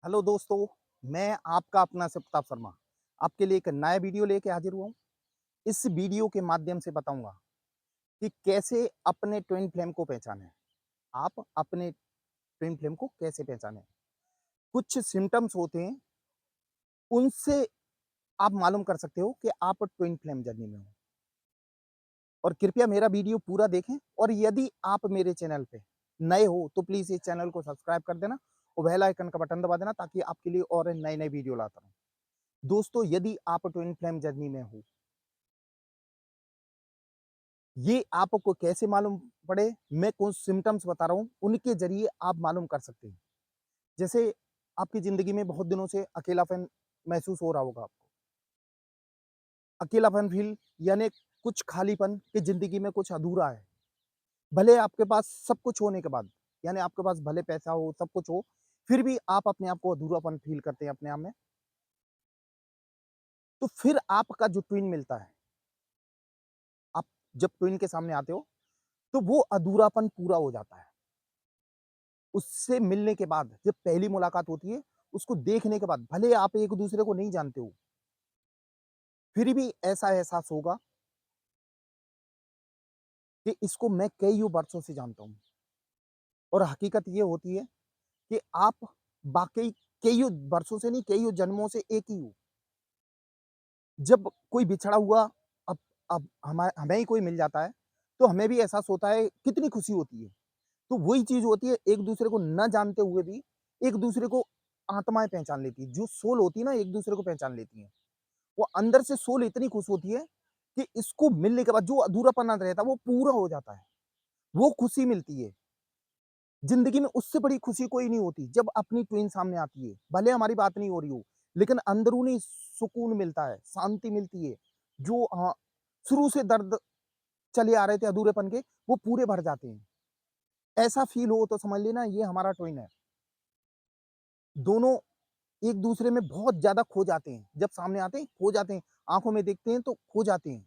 Hello दोस्तों, मैं आपका अपना सिप्ताब शर्मा आपके लिए एक नया वीडियो लेके हाजिर हुआ हूँ। इस वीडियो के माध्यम से बताऊंगा कि कैसे अपने ट्विन फ्लेम को पहचानें। आप अपने ट्विन फ्लेम को कैसे पहचानें? कुछ सिम्पटम्स होते हैं, उनसे आप मालूम कर सकते हो कि आप ट्विन फ्लेम जर्नी में हो। और कृपया मेरा वीडियो पूरा देखें और यदि आप मेरे चैनल पे नए हो तो प्लीज़ इस चैनल को सब्सक्राइब कर देना और बेल आइकन का बटन दबा देना ताकि आपके लिए और नए-नए वीडियो लाता रहूँ। दोस्तों, यदि आप ट्विन फ्लेम जर्नी में हो, ये आपको कैसे मालूम पड़े, मैं कुछ सिम्पटम्स बता रहा हूँ, उनके ज़रिए आप मालूम कर सकते हैं। जैसे आपकी ज़िंदगी में बहुत दिनों से अकेलापन महसूस हो रहा होगा आपको। अकेलापन फ़ील यानी कुछ खालीपन कि ज़िंदगी में कुछ अधूरा है। भले आपके पास सब कुछ होने के बाद, यानी आपके पास भले पैसा हो, सब कुछ हो, फिर भी आप अपने आप को अधूरापन फ़ील करते हैं अपने आप में। तो फिर आपका जो ट्विन मिलता है, आप जब ट्विन के सामने आते हो, तो वो अधूरापन पूरा हो जाता है। उससे मिलने के बाद जब पहली मुलाकात होती है, उसको देखने के बाद भले आप एक-दूसरे को नहीं जानते हो, फिर भी ऐसा एहसास होगा कि इसको मैं कइयों बरसों से जानता हूँ। और हकीकत ये होती है कि आप वाक़ई कइयों बरसों से नहीं, कइयों जन्मों से एक ही हो। जब कोई बिछड़ा हुआ अब हमें ही कोई मिल जाता है, तो हमें भी एहसास होता है, कितनी खुशी होती है। तो वही चीज़ होती है, एक-दूसरे को ना जानते हुए भी एक-दूसरे को आत्माएँ पहचान लेती है। जो सोल होती है ना, एक-दूसरे को पहचान लेती हैं। वो अंदर से सोल इतनी खुश होती है कि इसको मिलने के बाद जो अधूरापना रहता है वो पूरा हो जाता है। वो खुशी मिलती है। ज़िंदगी में उससे बड़ी खुशी कोई नहीं होती जब अपनी ट्विन सामने आती है। भले हमारी बात नहीं हो रही हो, लेकिन अंदरूनी सुकून मिलता है, शांति मिलती है। जो शुरू से दर्द चले आ रहे थे अधूरेपन के, वो पूरे भर जाते हैं। ऐसा फ़ील हो तो समझ लेना ये हमारा ट्विन है। दोनों एक-दूसरे में बहुत ज़्यादा खो जाते हैं। जब सामने आते हैं, खो जाते हैं। आँखों में देखते हैं तो खो जाते हैं।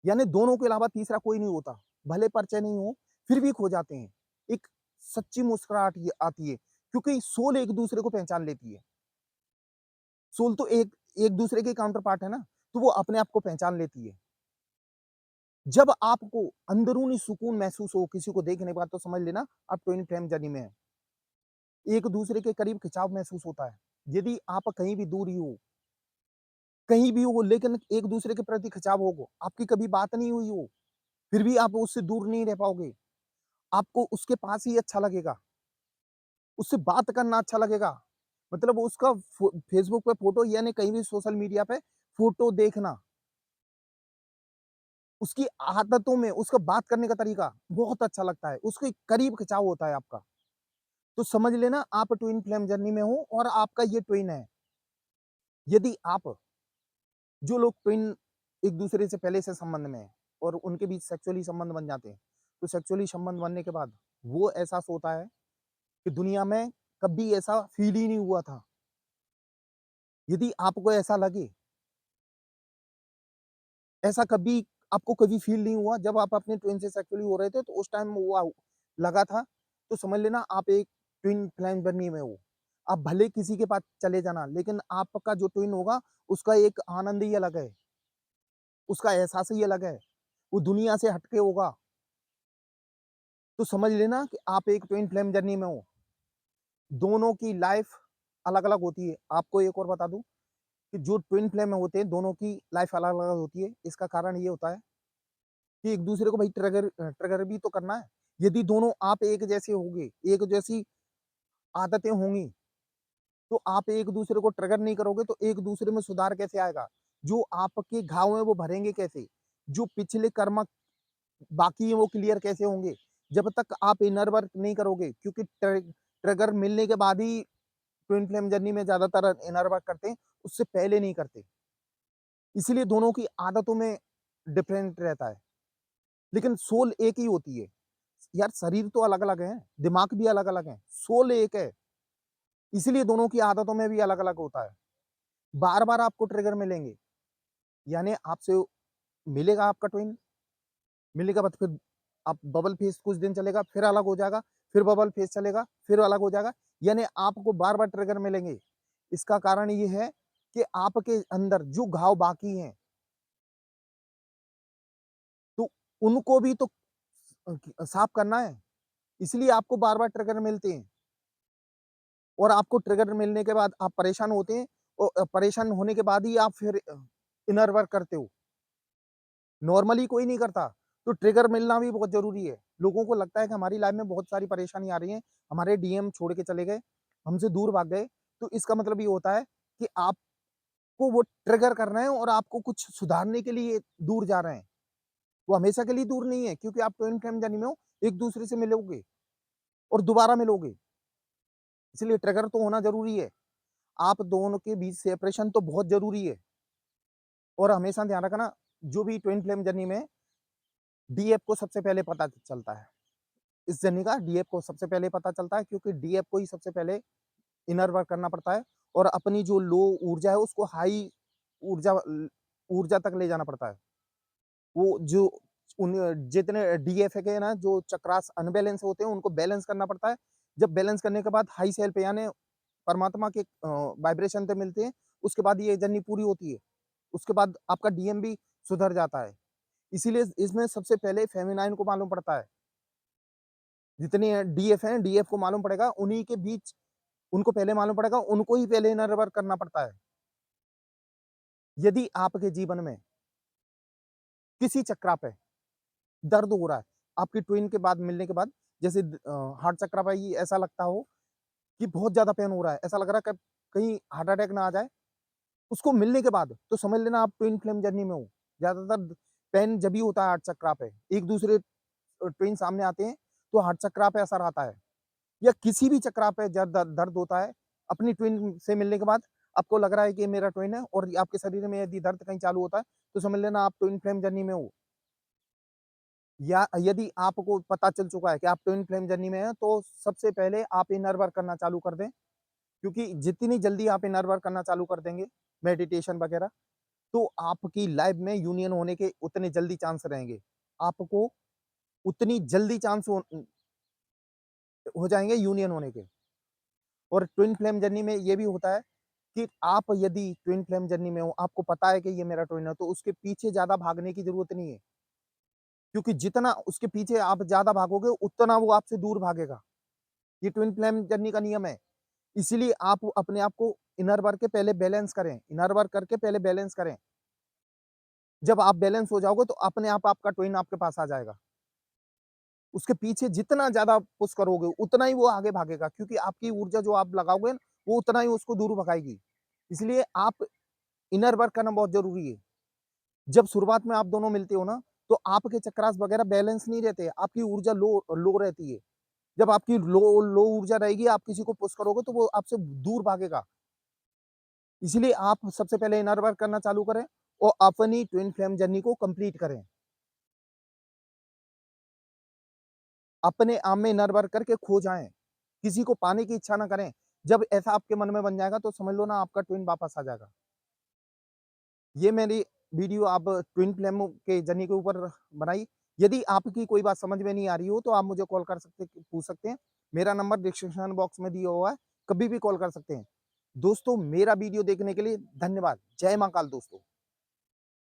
यानी दोनों के अलावा तीसरा कोई नहीं होता। भले परिचय नहीं हो, फिर भी खो जाते हैं। एक सच्ची मुस्कुराहट ये आती है, क्योंकि सोल एक-दूसरे को पहचान लेती है। सोल तो एक-दूसरे के काउंटर पार्ट है ना, तो वो अपने आप को पहचान लेती है। जब आपको अंदरूनी सुकून महसूस हो किसी को देखने के बाद तो समझ लेना आप ट्विन फ्लेम जर्नी में हैं। एक-दूसरे के करीब खिंचाव महसूस होता है। यदि आप कहीं भी दूर ही हो, कहीं भी हो लेकिन एक-दूसरे के प्रति खिंचाव हो, आपकी कभी बात नहीं हुई हो, फिर भी आप उससे दूर नहीं रह पाओगे। आपको उसके पास ही अच्छा लगेगा, उससे बात करना अच्छा लगेगा। मतलब उसका फेसबुक पे फ़ोटो यानी कहीं भी सोशल मीडिया पे फ़ोटो देखना, उसकी आदतों में उसका बात करने का तरीका बहुत अच्छा लगता है, उसके करीब खिंचाव होता है आपका। तो समझ लेना आप ट्विन फ्लेम जर्नी में हो और आपका ये ट्विन है। यदि आप जो लोग ट्विन एक-दूसरे से पहले से संबंध में हैं और उनके बीच सेक्सुअली संबंध बन जाते हैं, तो सेक्सुअली संबंध बनने के बाद वो एहसास होता है कि दुनिया में कभी ऐसा फ़ील ही नहीं हुआ था। यदि आपको ऐसा लगे, ऐसा कभी आपको कभी फ़ील नहीं हुआ जब आप अपने ट्विन से सेक्सुअली हो रहे थे तो उस टाइम हुआ लगा था, तो समझ लेना आप एक ट्विन फ्लेम जर्नी में हो। आप भले किसी के पास चले जाना, लेकिन आपका जो ट्विन होगा उसका एक आनंद ही अलग है, उसका एहसास ही अलग है। वो दुनिया से हट के होगा। तो समझ लेना कि आप एक ट्विन फ्लेम जर्नी में हो। दोनों की लाइफ़ अलग-अलग होती है। आपको एक और बता दूँ कि जो ट्विन फ्लेम में होते हैं, दोनों की लाइफ़ अलग-अलग होती है। इसका कारण ये होता है कि एक-दूसरे को भाई ट्रिगर भी तो करना है। यदि दोनों आप एक जैसे होंगे, एक जैसी आदतें होंगी, तो आप एक-दूसरे को ट्रिगर नहीं करोगे, तो एक-दूसरे में सुधार कैसे आएगा? जो आपके घाव हैं, वो भरेंगे कैसे? जो पिछले कर्म बाकी हैं, वो क्लियर कैसे होंगे? जब तक आप इनर वर्क नहीं करोगे क्योंकि ट्रिगर मिलने के बाद ही ट्विन फ्लेम जर्नी में ज़्यादातर इनर वर्क करते हैं, उससे पहले नहीं करते। इसीलिए दोनों की आदतों में डिफरेंट रहता है, लेकिन सोल एक ही होती है। यार शरीर तो अलग-अलग है, दिमाग भी अलग-अलग है, सोल एक है, इसीलिए दोनों की आदतों में भी अलग-अलग होता है। बार-बार आपको ट्रिगर मिलेंगे, यानी आपसे मिलेगा आपका ट्विन, मिलने के बाद फिर आप बबल फेज़ कुछ दिन चलेगा, फिर अलग हो जाएगा, फिर बबल फेज़ चलेगा, फिर अलग हो जाएगा। यानी आपको बार-बार ट्रिगर मिलेंगे। इसका कारण ये है कि आपके अंदर जो घाव बाकी हैं, तो उनको भी तो साफ करना है, इसलिए आपको बार-बार ट्रिगर मिलते हैं और आपको ट्रिगर मिलने के बाद आप परेशान होते हैं और परेशान होने के बाद ही आप फिर इनर वर्क करते हो। नॉर्मली कोई नहीं करता, तो ट्रिगर मिलना भी बहुत ज़रूरी है। लोगों को लगता है कि हमारी लाइफ़ में बहुत सारी परेशानी आ रही है, हमारे डीएम छोड़ के चले गए, हमसे दूर भाग गए, तो इसका मतलब ये होता है कि आपको वो ट्रिगर करना है और आपको कुछ सुधारने के लिए दूर जा रहे हैं। वो हमेशा के लिए दूर नहीं है क्योंकि आप ट्विन फ्लेम जर्नी में हो, एक-दूसरे से मिलोगे और दोबारा मिलोगे, इसलिए ट्रिगर तो होना ज़रूरी है। आप दोनों के बीच सेपरेशन तो बहुत ज़रूरी है और हमेशा ध्यान रखना, जो भी ट्विन फ्लेम जर्नी में डीएफ को सबसे पहले पता चलता है। इस जर्नी का डीएफ को सबसे पहले पता चलता है क्योंकि डीएफ को ही सबसे पहले इनर वर्क करना पड़ता है और अपनी जो लो ऊर्जा है उसको हाई ऊर्जा तक ले जाना पड़ता है। वो जो उन जितने डीएफ के ना जो चक्रास अनबैलेंस होते हैं उनको बैलेंस करना पड़ता है। जब बैलेंस करने के बाद हाई सेल पे यानी परमात्मा के वाइब्रेशन पे मिलते हैं, उसके बाद ये जर्नी पूरी होती है। उसके बाद आपका डीएम भी सुधर जाता है। इसीलिए इसमें सबसे पहले फेमिनाइन को मालूम पड़ता है। जितने डीएफ हैं, डीएफ को मालूम पड़ेगा, उन्हीं के बीच उनको पहले मालूम पड़ेगा, उनको ही पहले इनर वर्क करना पड़ता है। यदि आपके जीवन में किसी चक्रा पे दर्द हो रहा है, आपकी ट्विन के बाद मिलने के बाद जैसे हार्ट चक्रा पे ही ऐसा लगता हो कि बहुत ज़्यादा पेन हो रहा है, ऐसा लग रहा है कि कहीं हार्ट अटैक ना आ जाए, उसको मिलने के बाद तो समझ लेना आप ट्विन फ्लेम जर्नी में हो। ज़्यादातर पेन जभी होता है हार्ट चक्रा पे, एक-दूसरे ट्विन सामने आते हैं, तो हार्ट चक्रा पे असर आता है। या किसी भी चक्रा पे जब दर्द होता है, अपनी ट्विन से मिलने के बाद आपको लग रहा है कि ये मेरा ट्विन है और ये आपके शरीर में यदि दर्द कहीं चालू होता है, तो समझ लेना आप ट्विन फ्लेम जर्नी में हो। या यदि आपको पता चल चुका है कि आप ट्विन फ्लेम जर्नी में हैं, तो सबसे पहले आप इनर वर्क करना चालू कर दें, क्योंकि जितनी जल्दी आप इनर वर्क करना चालू कर देंगे, मेडिटेशन वगैरह, तो आपकी लाइफ में यूनियन होने के उतने जल्दी चांस रहेंगे। आपको उतनी जल्दी चांस हो जाएँगे यूनियन होने के। और ट्विन फ्लेम जर्नी में ये भी होता है कि आप यदि ट्विन फ्लेम जर्नी में हो, आपको पता है कि ये मेरा ट्विन है, तो उसके पीछे ज़्यादा भागने की ज़रूरत नहीं है। क्योंकि जितना उसके पीछे आप ज़्यादा भागोगे, उतना वो आपसे दूर भागेगा। ये ट्विन फ्लेम जर्नी का नियम है। इसीलिए आप अपने आप को इनर वर्क के पहले बैलेंस करें। इनर वर्क करके पहले बैलेंस करें। जब आप बैलेंस हो जाओगे, तो अपने आप आपका ट्विन आपके पास आ जाएगा। उसके पीछे जितना ज़्यादा पुश करोगे, उतना ही वो आगे भागेगा क्योंकि आपकी ऊर्जा जो आप लगाओगे, वो उतना ही उसको दूर भगाएगी। इसलिए आप इनर वर्क करना बहुत ज़रूरी है। जब शुरुआत में आप दोनों मिलते हो ना, तो आपके चक्रास वगैरह बैलेंस नहीं रहते, आपकी ऊर्जा लो लो रहती है। जब आपकी लो लो ऊर्जा रहेगी, आप किसी को पुश करोगे तो वो आपसे दूर भागेगा। इसीलिए आप सबसे पहले इनर वर्क करना चालू करें और अपनी ट्विन फ्लेम जर्नी को कंप्लीट करें। अपने आप में इनर वर्क करके खो जाएँ, किसी को पाने की इच्छा ना करें। जब ऐसा आपके मन में बन जाएगा तो समझ लो ना आपका ट्विन वापस आ जाएगा। ये मेरी वीडियो आप ट्विन फ्लेम के जर्नी के ऊपर बनाई। यदि आपकी कोई बात समझ में नहीं आ रही हो तो आप मुझे कॉल कर सकते पूछ सकते हैं। मेरा नंबर डिस्क्रिप्शन बॉक्स में दिया हुआ है, कभी भी कॉल कर सकते हैं। दोस्तों मेरा वीडियो देखने के लिए धन्यवाद। जय महाकाल दोस्तों।